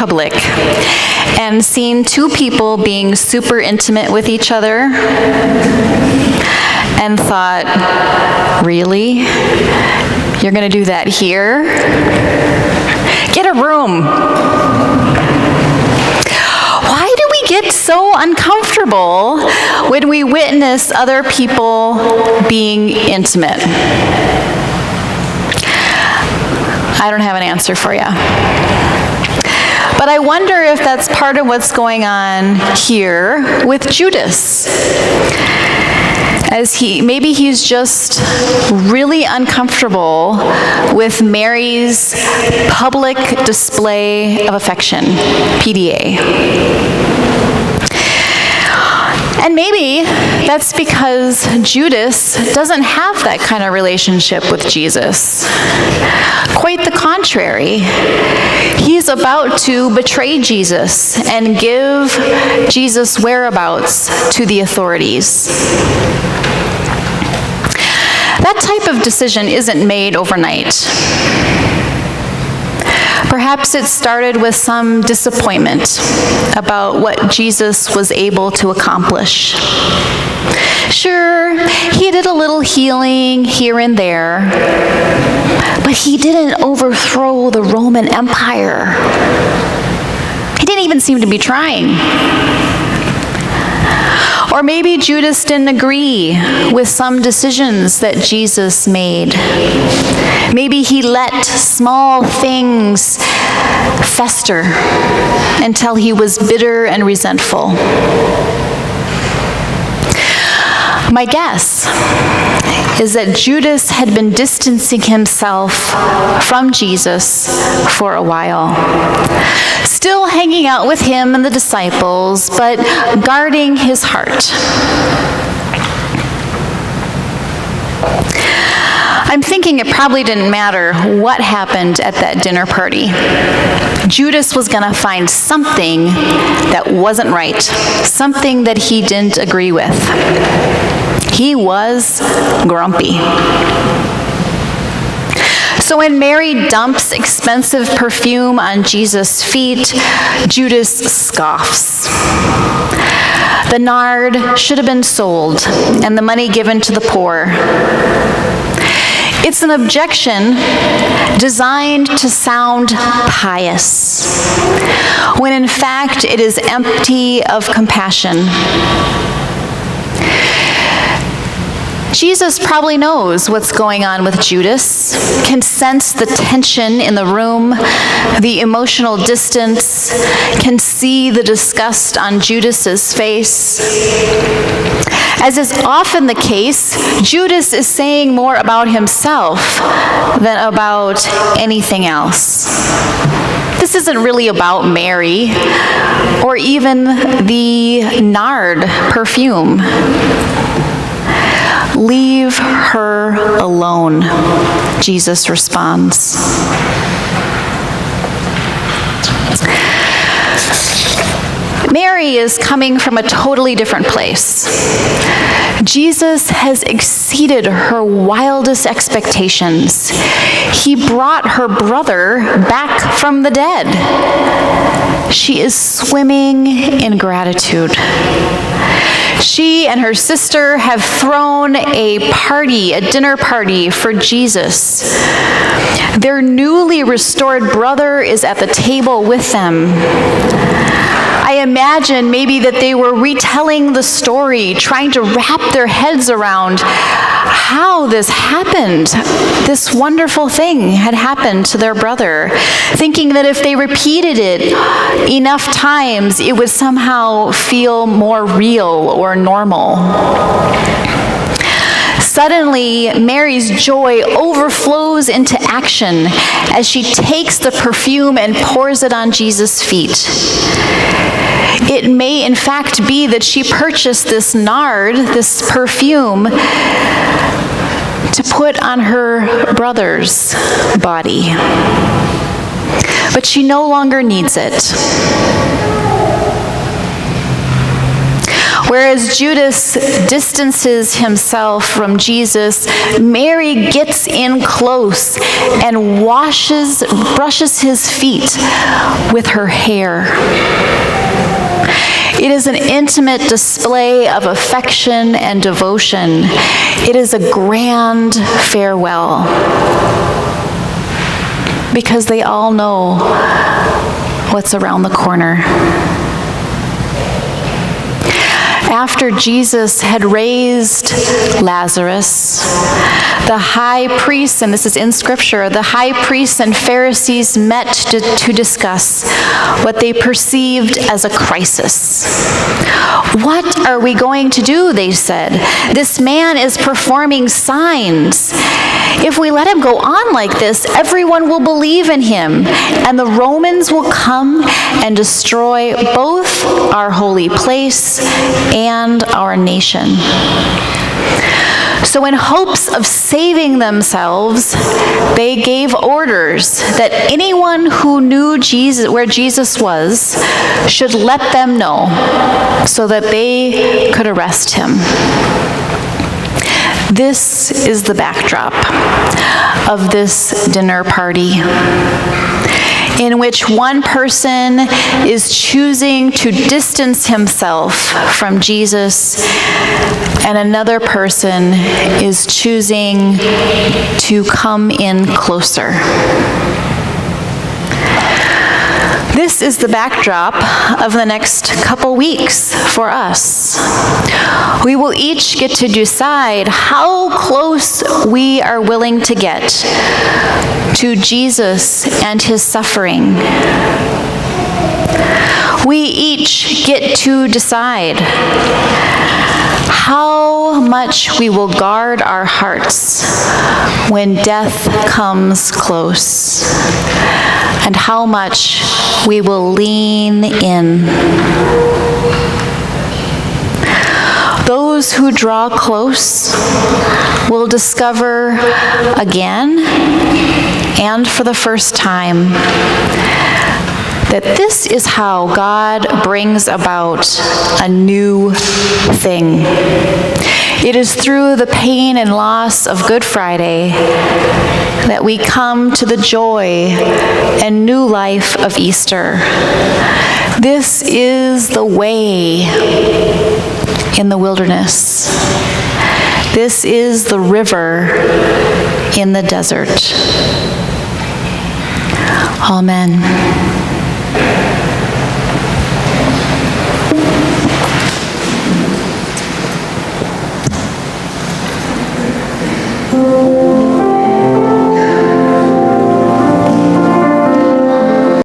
public and seen two people being super intimate with each other and thought, really? You're going to do that here? Get a room. Why do we get so uncomfortable when we witness other people being intimate? I don't have an answer for you. But I wonder if that's part of what's going on here with Judas. As maybe he's just really uncomfortable with Mary's public display of affection, PDA. And maybe that's because Judas doesn't have that kind of relationship with Jesus. Quite the contrary. He's about to betray Jesus and give Jesus' whereabouts to the authorities. That type of decision isn't made overnight. Perhaps it started with some disappointment about what Jesus was able to accomplish. Sure, he did a little healing here and there, but he didn't overthrow the Roman Empire. He didn't even seem to be trying. Or maybe Judas didn't agree with some decisions that Jesus made. Maybe he let small things fester until he was bitter and resentful. My guess is that Judas had been distancing himself from Jesus for a while, still hanging out with him and the disciples, but guarding his heart. I'm thinking it probably didn't matter what happened at that dinner party. Judas was going to find something that wasn't right, something that he didn't agree with. He was grumpy. So when Mary dumps expensive perfume on Jesus' feet, Judas scoffs. The nard should have been sold and the money given to the poor. It's an objection designed to sound pious, when in fact it is empty of compassion. Jesus probably knows what's going on with Judas, can sense the tension in the room, the emotional distance, can see the disgust on Judas's face. As is often the case, Judas is saying more about himself than about anything else. This isn't really about Mary or even the nard perfume. Leave her alone, Jesus responds. Mary is coming from a totally different place. Jesus has exceeded her wildest expectations. He brought her brother back from the dead. She is swimming in gratitude. She and her sister have thrown a dinner party for Jesus. Their newly restored brother is at the table with them. I imagine maybe that they were retelling the story, trying to wrap their heads around how this happened. This wonderful thing had happened to their brother, thinking that if they repeated it enough times, it would somehow feel more real or normal. Suddenly, Mary's joy overflows into action as she takes the perfume and pours it on Jesus' feet. It may, in fact, be that she purchased this nard, this perfume, to put on her brother's body. But she no longer needs it. Whereas Judas distances himself from Jesus, Mary gets in close and brushes his feet with her hair. It is an intimate display of affection and devotion. It is a grand farewell, because they all know what's around the corner. After Jesus had raised Lazarus, the high priests, and this is in Scripture, the high priests and Pharisees met to discuss what they perceived as a crisis. "What are we going to do?" they said. "This man is performing signs. If we let him go on like this, everyone will believe in him, and the Romans will come and destroy both our holy place and our nation." So in hopes of saving themselves, they gave orders that anyone who knew where Jesus was should let them know so that they could arrest him. This is the backdrop of this dinner party, in which one person is choosing to distance himself from Jesus and another person is choosing to come in closer. This is the backdrop of the next couple weeks for us. We will each get to decide how close we are willing to get to Jesus and his suffering. We each get to decide how much we will guard our hearts when death comes close, and how much we will lean in. Those who draw close will discover again and for the first time that this is how God brings about a new thing. It is through the pain and loss of Good Friday that we come to the joy and new life of Easter. This is the way in the wilderness. This is the river in the desert. Amen.